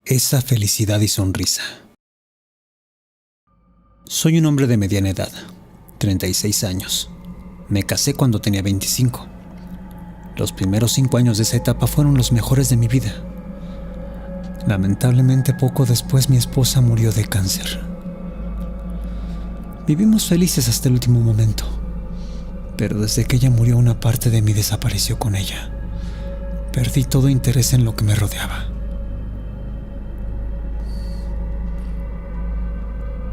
Esa felicidad y sonrisa. Soy un hombre de mediana edad, 36 años. Me casé cuando tenía 25. Los primeros 5 años de esa etapa fueron los mejores de mi vida. Lamentablemente, poco después mi esposa murió de cáncer. Vivimos felices hasta el último momento, pero desde que ella murió una parte de mí desapareció con ella. Perdí todo interés en lo que me rodeaba.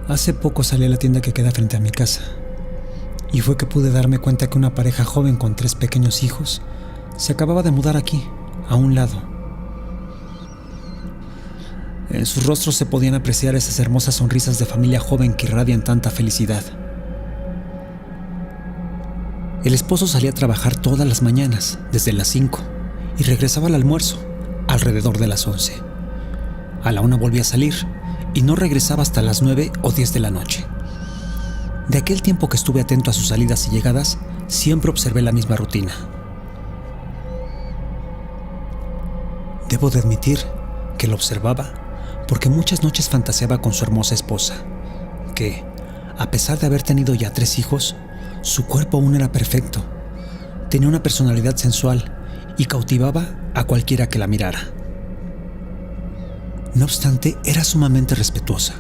Hace poco salí a la tienda que queda frente a mi casa, y fue que pude darme cuenta que una pareja joven con 3 pequeños hijos se acababa de mudar aquí, a un lado. En sus rostros se podían apreciar esas hermosas sonrisas de familia joven que irradian tanta felicidad. El esposo salía a trabajar todas las mañanas, desde las 5, y regresaba al almuerzo, alrededor de las 11. A la 1 volvía a salir, y no regresaba hasta las 9 o 10 de la noche. De aquel tiempo que estuve atento a sus salidas y llegadas, siempre observé la misma rutina. Debo de admitir que lo observaba porque muchas noches fantaseaba con su hermosa esposa, que, a pesar de haber tenido ya 3 hijos, su cuerpo aún era perfecto, tenía una personalidad sensual y cautivaba a cualquiera que la mirara. No obstante, era sumamente respetuosa.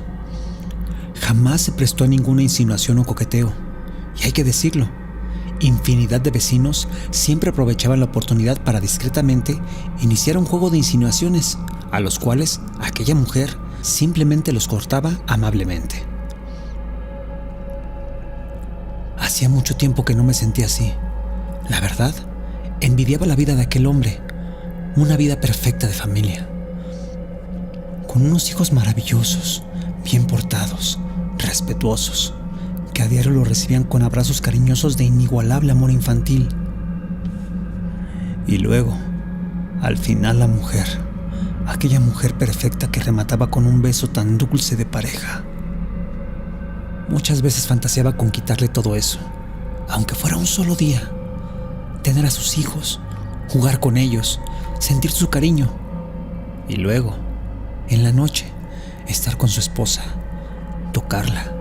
Jamás se prestó a ninguna insinuación o coqueteo, y hay que decirlo, infinidad de vecinos siempre aprovechaban la oportunidad para discretamente iniciar un juego de insinuaciones, a los cuales aquella mujer simplemente los cortaba amablemente. Hacía mucho tiempo que no me sentía así. La verdad, envidiaba la vida de aquel hombre, una vida perfecta de familia, con unos hijos maravillosos, bien portados, respetuosos, que a diario lo recibían con abrazos cariñosos de inigualable amor infantil. Y luego, al final, la mujer, aquella mujer perfecta que remataba con un beso tan dulce de pareja. Muchas veces fantaseaba con quitarle todo eso, aunque fuera un solo día, tener a sus hijos, jugar con ellos, sentir su cariño, y luego, en la noche, estar con su esposa, tocarla,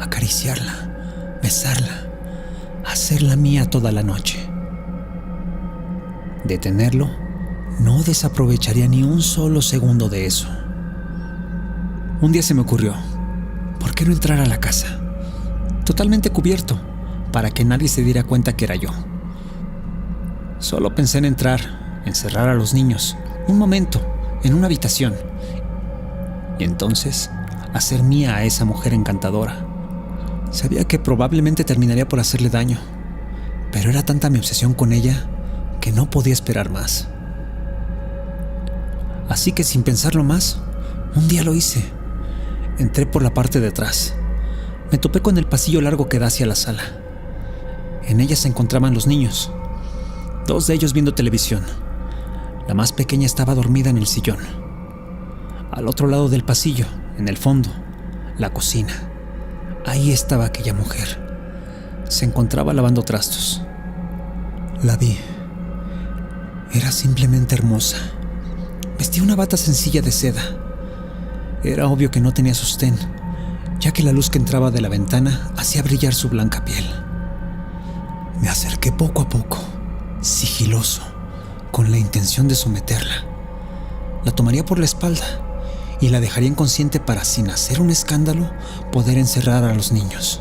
acariciarla, besarla, hacerla mía toda la noche. De tenerlo, no desaprovecharía ni un solo segundo de eso. Un día se me ocurrió, ¿por qué no entrar a la casa? Totalmente cubierto, para que nadie se diera cuenta que era yo. Solo pensé en entrar, encerrar a los niños, un momento, en una habitación, y entonces hacer mía a esa mujer encantadora. Sabía que probablemente terminaría por hacerle daño, pero era tanta mi obsesión con ella que no podía esperar más. Así que sin pensarlo más, un día lo hice. Entré por la parte de atrás. Me topé con el pasillo largo que da hacia la sala. En ella se encontraban los niños, 2 de ellos viendo televisión. La más pequeña estaba dormida en el sillón. Al otro lado del pasillo, en el fondo, la cocina. Ahí estaba aquella mujer. Se encontraba lavando trastos. La vi. Era simplemente hermosa. Vestía una bata sencilla de seda. Era obvio que no tenía sostén, ya que la luz que entraba de la ventana hacía brillar su blanca piel. Me acerqué poco a poco, sigiloso, con la intención de someterla. La tomaría por la espalda y la dejaría inconsciente para, sin hacer un escándalo, poder encerrar a los niños.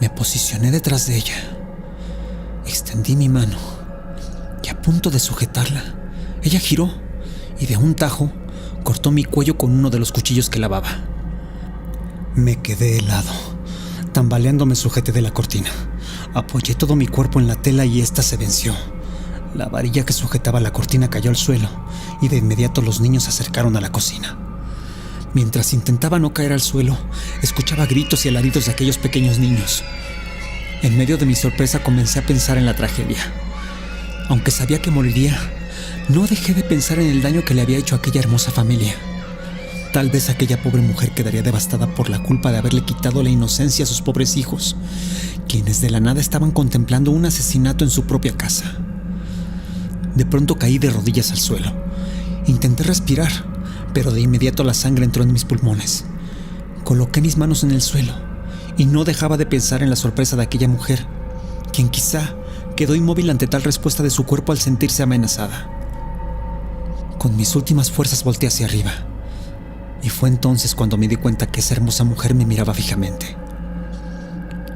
Me posicioné detrás de ella. Extendí mi mano y, a punto de sujetarla, ella giró y de un tajo cortó mi cuello con uno de los cuchillos que lavaba. Me quedé helado. Tambaleando me sujeté de la cortina. Apoyé todo mi cuerpo en la tela y ésta se venció. La varilla que sujetaba la cortina cayó al suelo y de inmediato los niños se acercaron a la cocina. Mientras intentaba no caer al suelo, escuchaba gritos y alaridos de aquellos pequeños niños. En medio de mi sorpresa comencé a pensar en la tragedia. Aunque sabía que moriría, no dejé de pensar en el daño que le había hecho a aquella hermosa familia. Tal vez aquella pobre mujer quedaría devastada por la culpa de haberle quitado la inocencia a sus pobres hijos, quienes de la nada estaban contemplando un asesinato en su propia casa. De pronto caí de rodillas al suelo Intenté respirar, pero de inmediato la sangre entró en mis pulmones. Coloqué mis manos en el suelo y no dejaba de pensar en la sorpresa de aquella mujer, quien quizá quedó inmóvil ante tal respuesta de su cuerpo al sentirse amenazada. Con mis últimas fuerzas volteé hacia arriba, y fue entonces cuando me di cuenta que esa hermosa mujer me miraba fijamente.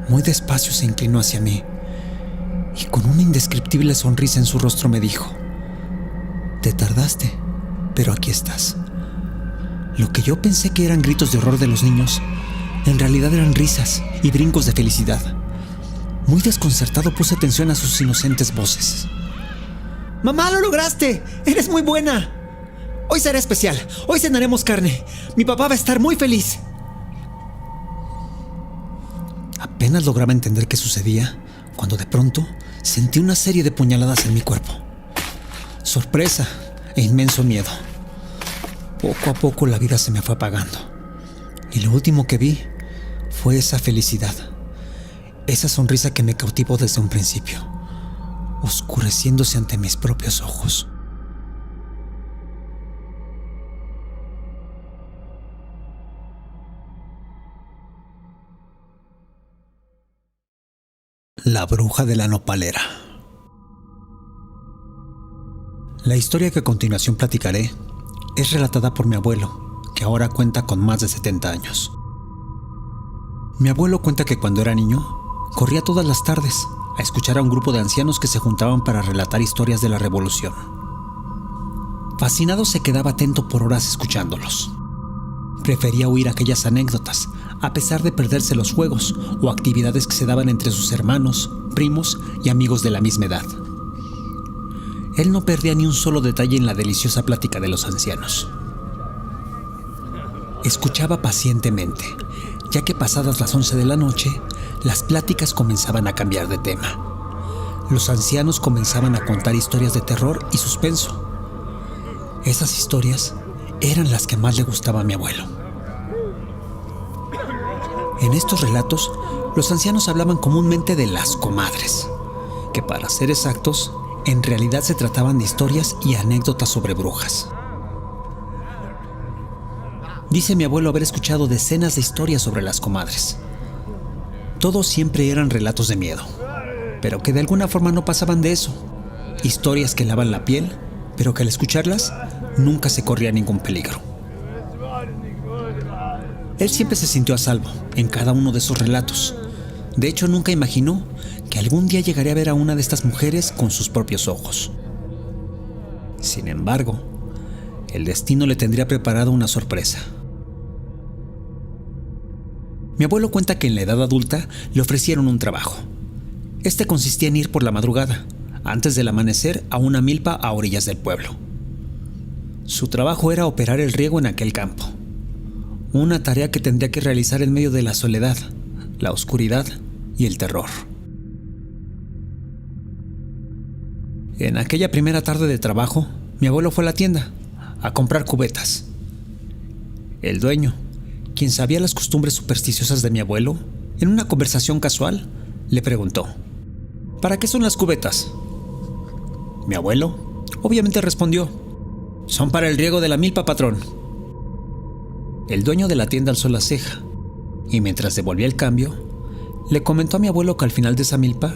Muy despacio se inclinó hacia mí, y con una indescriptible sonrisa en su rostro me dijo: «Te tardaste, pero aquí estás». Lo que yo pensé que eran gritos de horror de los niños, en realidad eran risas y brincos de felicidad. Muy desconcertado puse atención a sus inocentes voces. «¡Mamá, lo lograste! ¡Eres muy buena! Hoy será especial. Hoy cenaremos carne. Mi papá va a estar muy feliz». Apenas lograba entender qué sucedía cuando de pronto sentí una serie de puñaladas en mi cuerpo. Sorpresa e inmenso miedo. Poco a poco la vida se me fue apagando, y lo último que vi fue esa felicidad, esa sonrisa que me cautivó desde un principio, oscureciéndose ante mis propios ojos. La bruja de la nopalera. La historia que a continuación platicaré es relatada por mi abuelo, que ahora cuenta con más de 70 años. Mi abuelo cuenta que cuando era niño, corría todas las tardes a escuchar a un grupo de ancianos que se juntaban para relatar historias de la Revolución. Fascinado se quedaba atento por horas escuchándolos. Prefería oír aquellas anécdotas, a pesar de perderse los juegos o actividades que se daban entre sus hermanos, primos y amigos de la misma edad. Él no perdía ni un solo detalle en la deliciosa plática de los ancianos. Escuchaba pacientemente, ya que pasadas las 11 de la noche, las pláticas comenzaban a cambiar de tema. Los ancianos comenzaban a contar historias de terror y suspenso. Esas historias eran las que más le gustaba a mi abuelo. En estos relatos, los ancianos hablaban comúnmente de las comadres, que para ser exactos, en realidad se trataban de historias y anécdotas sobre brujas. Dice mi abuelo haber escuchado decenas de historias sobre las comadres. Todos siempre eran relatos de miedo, pero que de alguna forma no pasaban de eso. Historias que helaban la piel, pero que al escucharlas nunca se corría ningún peligro. Él siempre se sintió a salvo en cada uno de esos relatos. De hecho, nunca imaginó que algún día llegaría a ver a una de estas mujeres con sus propios ojos. Sin embargo, el destino le tendría preparado una sorpresa. Mi abuelo cuenta que en la edad adulta le ofrecieron un trabajo. Este consistía en ir por la madrugada, antes del amanecer, a una milpa a orillas del pueblo. Su trabajo era operar el riego en aquel campo. Una tarea que tendría que realizar en medio de la soledad, la oscuridad y el terror. En aquella primera tarde de trabajo, mi abuelo fue a la tienda a comprar cubetas. El dueño, quien sabía las costumbres supersticiosas de mi abuelo, en una conversación casual, le preguntó: ¿para qué son las cubetas? Mi abuelo, obviamente, respondió: son para el riego de la milpa, patrón. El dueño de la tienda alzó la ceja y mientras devolvía el cambio, le comentó a mi abuelo que al final de esa milpa,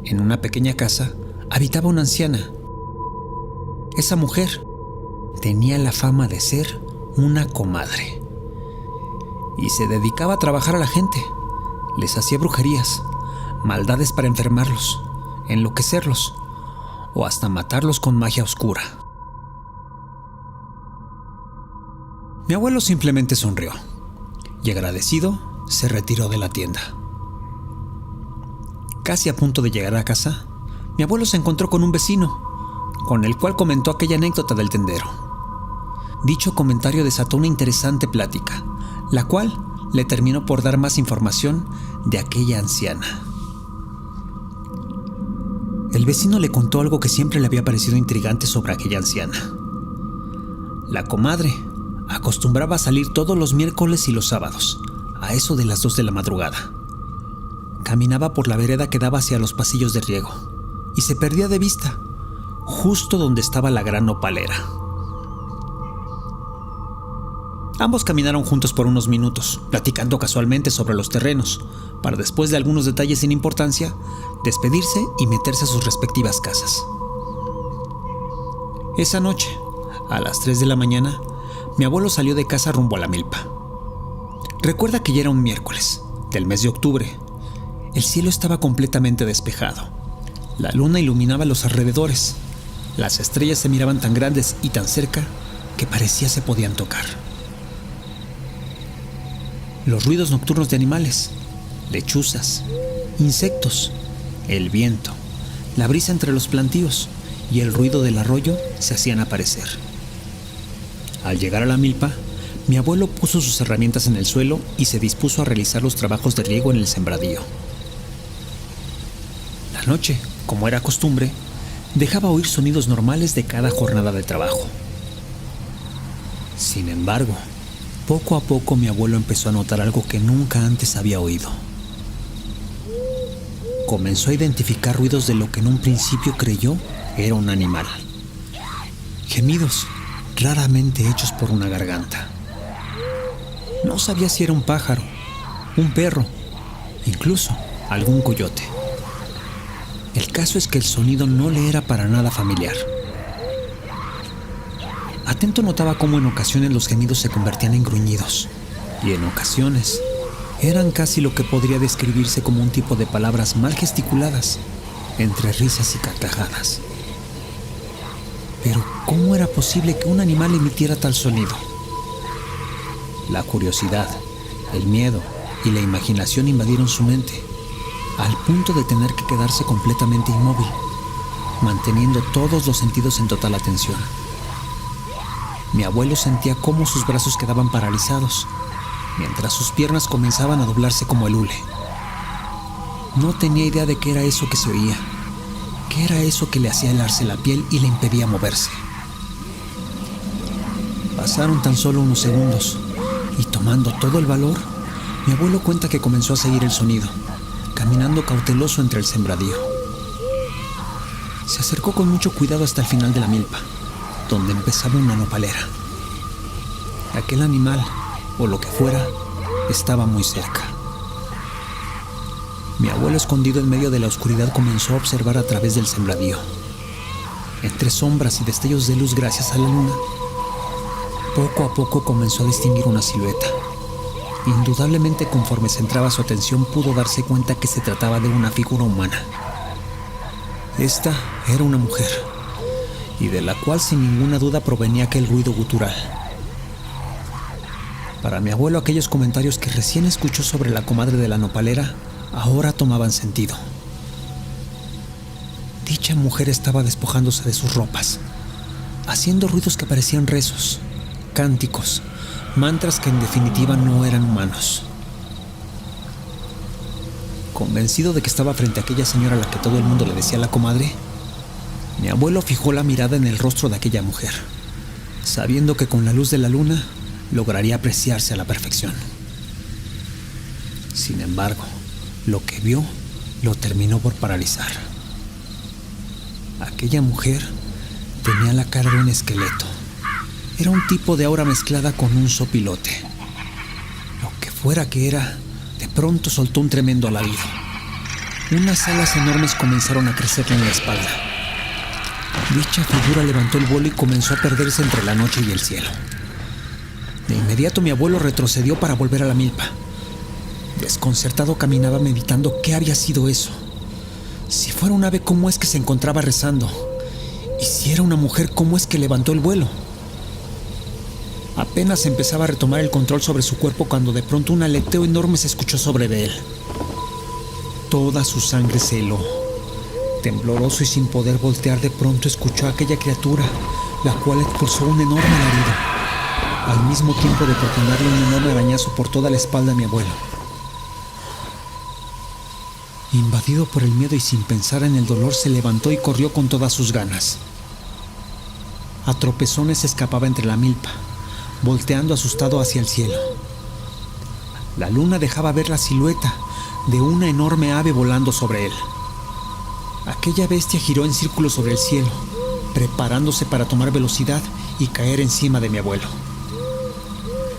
en una pequeña casa, habitaba una anciana. Esa mujer tenía la fama de ser una comadre y se dedicaba a trabajar a la gente. Les hacía brujerías, maldades para enfermarlos, enloquecerlos o hasta matarlos con magia oscura. Mi abuelo simplemente sonrió y, agradecido, se retiró de la tienda. Casi a punto de llegar a casa, mi abuelo se encontró con un vecino, con el cual comentó aquella anécdota del tendero. Dicho comentario desató una interesante plática, la cual le terminó por dar más información de aquella anciana. El vecino le contó algo que siempre le había parecido intrigante sobre aquella anciana. La comadre acostumbraba a salir todos los miércoles y los sábados, a eso de las 2 de la madrugada. Caminaba por la vereda que daba hacia los pasillos de riego y se perdía de vista, justo donde estaba la gran nopalera. Ambos caminaron juntos por unos minutos, platicando casualmente sobre los terrenos, para después de algunos detalles sin importancia, despedirse y meterse a sus respectivas casas. Esa noche, a las 3 de la mañana, mi abuelo salió de casa rumbo a la milpa. Recuerda que ya era un miércoles, del mes de octubre. El cielo estaba completamente despejado. La luna iluminaba los alrededores. Las estrellas se miraban tan grandes y tan cerca que parecía se podían tocar. Los ruidos nocturnos de animales, lechuzas, insectos, el viento, la brisa entre los plantíos y el ruido del arroyo se hacían aparecer. Al llegar a la milpa, mi abuelo puso sus herramientas en el suelo y se dispuso a realizar los trabajos de riego en el sembradío. La noche, como era costumbre, dejaba oír sonidos normales de cada jornada de trabajo. Sin embargo, poco a poco mi abuelo empezó a notar algo que nunca antes había oído. Comenzó a identificar ruidos de lo que en un principio creyó era un animal. Gemidos, raramente hechos por una garganta. No sabía si era un pájaro, un perro, incluso algún coyote. El caso es que el sonido no le era para nada familiar. Atento notaba cómo en ocasiones los gemidos se convertían en gruñidos, y en ocasiones eran casi lo que podría describirse como un tipo de palabras mal gesticuladas, entre risas y carcajadas. Pero ¿cómo era posible que un animal emitiera tal sonido? La curiosidad, el miedo y la imaginación invadieron su mente, al punto de tener que quedarse completamente inmóvil, manteniendo todos los sentidos en total atención. Mi abuelo sentía cómo sus brazos quedaban paralizados, mientras sus piernas comenzaban a doblarse como el hule. No tenía idea de qué era eso que se oía, qué era eso que le hacía helarse la piel y le impedía moverse. Pasaron tan solo unos segundos, y tomando todo el valor, mi abuelo cuenta que comenzó a seguir el sonido, caminando cauteloso entre el sembradío. Se acercó con mucho cuidado hasta el final de la milpa, donde empezaba una nopalera. Aquel animal, o lo que fuera, estaba muy cerca. Mi abuelo, escondido en medio de la oscuridad, comenzó a observar a través del sembradío. Entre sombras y destellos de luz gracias a la luna, poco a poco comenzó a distinguir una silueta. Indudablemente, conforme centraba su atención, pudo darse cuenta que se trataba de una figura humana. Esta era una mujer, y de la cual sin ninguna duda provenía aquel ruido gutural. Para mi abuelo, aquellos comentarios que recién escuchó sobre la comadre de la nopalera ahora tomaban sentido. Dicha mujer estaba despojándose de sus ropas, haciendo ruidos que parecían rezos, cánticos, mantras que en definitiva no eran humanos. Convencido de que estaba frente a aquella señora a la que todo el mundo le decía la comadre, mi abuelo fijó la mirada en el rostro de aquella mujer, sabiendo que con la luz de la luna lograría apreciarse a la perfección. Sin embargo, lo que vio lo terminó por paralizar. Aquella mujer tenía la cara de un esqueleto. Era un tipo de aura mezclada con un sopilote. Lo que fuera que era, de pronto soltó un tremendo alarido. Unas alas enormes comenzaron a crecerle en la espalda. Dicha figura levantó el vuelo y comenzó a perderse entre la noche y el cielo. De inmediato mi abuelo retrocedió para volver a la milpa. Desconcertado caminaba meditando qué había sido eso. Si fuera un ave, ¿cómo es que se encontraba rezando? Y si era una mujer, ¿cómo es que levantó el vuelo? Apenas empezaba a retomar el control sobre su cuerpo cuando de pronto un aleteo enorme se escuchó sobre de él. Toda su sangre se heló. Tembloroso y sin poder voltear, de pronto escuchó a aquella criatura, la cual expulsó un enorme alarido, al mismo tiempo de propinarle un enorme arañazo por toda la espalda a mi abuelo. Invadido por el miedo y sin pensar en el dolor, se levantó y corrió con todas sus ganas. A tropezones se escapaba entre la milpa, volteando asustado hacia el cielo. La luna dejaba ver la silueta de una enorme ave volando sobre él. Aquella bestia giró en círculo sobre el cielo, preparándose para tomar velocidad y caer encima de mi abuelo.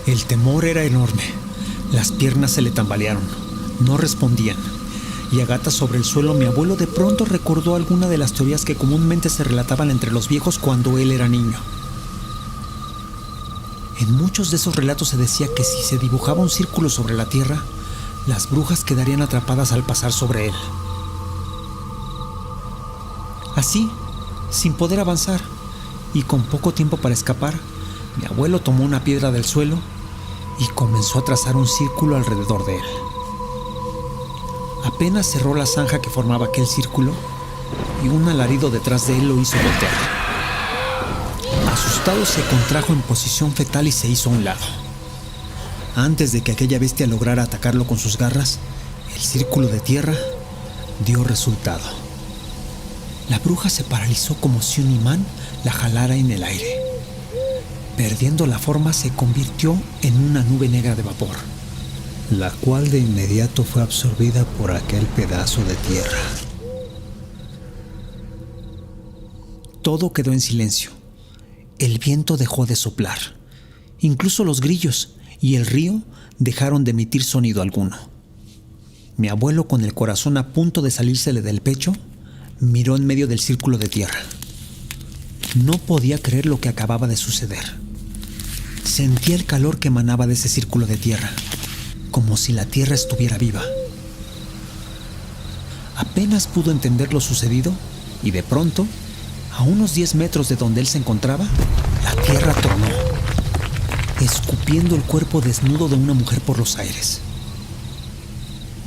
El temor era enorme. Las piernas se le tambalearon. No respondían. Y a gatas sobre el suelo, mi abuelo de pronto recordó alguna de las teorías que comúnmente se relataban entre los viejos cuando él era niño. En muchos de esos relatos se decía que si se dibujaba un círculo sobre la tierra, las brujas quedarían atrapadas al pasar sobre él. Así, sin poder avanzar y con poco tiempo para escapar, mi abuelo tomó una piedra del suelo y comenzó a trazar un círculo alrededor de él. Apenas cerró la zanja que formaba aquel círculo y un alarido detrás de él lo hizo voltear. Asustado, se contrajo en posición fetal y se hizo a un lado. Antes de que aquella bestia lograra atacarlo con sus garras, el círculo de tierra dio resultado. La bruja se paralizó como si un imán la jalara en el aire. Perdiendo la forma, se convirtió en una nube negra de vapor, la cual de inmediato fue absorbida por aquel pedazo de tierra. Todo quedó en silencio. El viento dejó de soplar. Incluso los grillos y el río dejaron de emitir sonido alguno. Mi abuelo, con el corazón a punto de salírsele del pecho, miró en medio del círculo de tierra. No podía creer lo que acababa de suceder. Sentía el calor que emanaba de ese círculo de tierra, como si la tierra estuviera viva. Apenas pudo entender lo sucedido y de pronto, a unos 10 metros de donde él se encontraba, la tierra tronó, escupiendo el cuerpo desnudo de una mujer por los aires.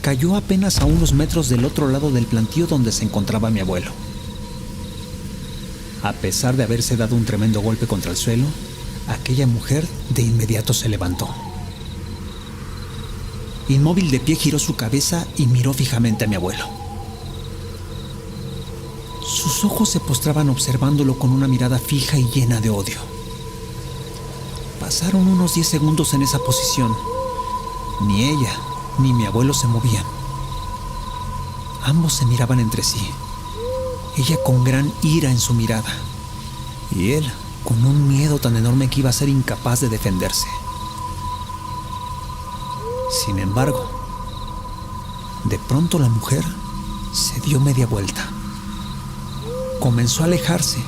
Cayó apenas a unos metros del otro lado del plantío donde se encontraba mi abuelo. A pesar de haberse dado un tremendo golpe contra el suelo, aquella mujer de inmediato se levantó. Inmóvil de pie, giró su cabeza y miró fijamente a mi abuelo. Sus ojos se postraban observándolo con una mirada fija y llena de odio. Pasaron unos 10 segundos en esa posición. Ni ella ni mi abuelo se movían. Ambos se miraban entre sí. Ella con gran ira en su mirada y él con un miedo tan enorme que iba a ser incapaz de defenderse. Sin embargo, de pronto la mujer se dio media vuelta. Comenzó a alejarse,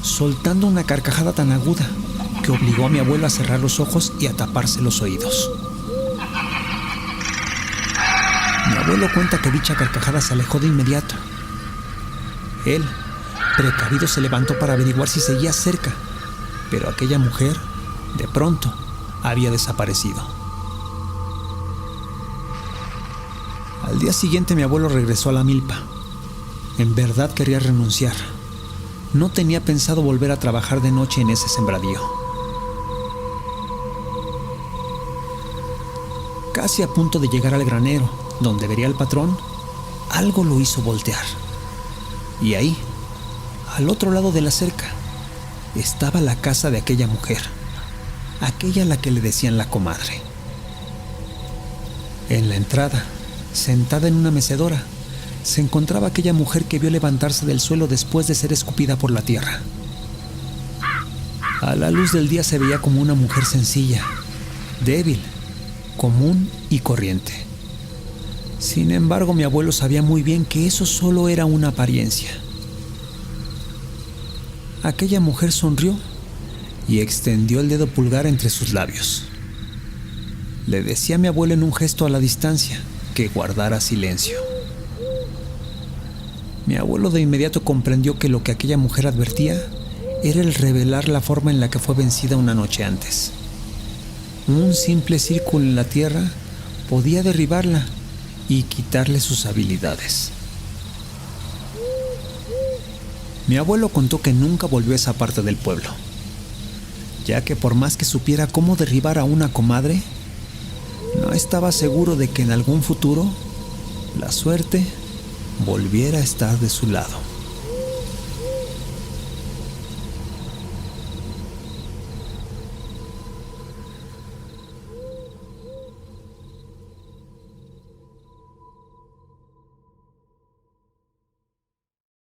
soltando una carcajada tan aguda que obligó a mi abuelo a cerrar los ojos y a taparse los oídos. Mi abuelo cuenta que dicha carcajada se alejó de inmediato. Él, precavido, se levantó para averiguar si seguía cerca, pero aquella mujer, de pronto, había desaparecido. Al día siguiente mi abuelo regresó a la milpa. En verdad quería renunciar. No tenía pensado volver a trabajar de noche en ese sembradío. Casi a punto de llegar al granero, donde vería al patrón, algo lo hizo voltear. Y ahí, al otro lado de la cerca, estaba la casa de aquella mujer, aquella a la que le decían la comadre. En la entrada, sentada en una mecedora, se encontraba aquella mujer que vio levantarse del suelo después de ser escupida por la tierra. A la luz del día se veía como una mujer sencilla, débil, común y corriente. Sin embargo, mi abuelo sabía muy bien que eso solo era una apariencia. Aquella mujer sonrió y extendió el dedo pulgar entre sus labios. Le decía a mi abuelo en un gesto a la distancia que guardara silencio. Mi abuelo de inmediato comprendió que lo que aquella mujer advertía era el revelar la forma en la que fue vencida una noche antes. Un simple círculo en la tierra podía derribarla y quitarle sus habilidades. Mi abuelo contó que nunca volvió a esa parte del pueblo, ya que por más que supiera cómo derribar a una comadre, no estaba seguro de que en algún futuro la suerte volviera a estar de su lado.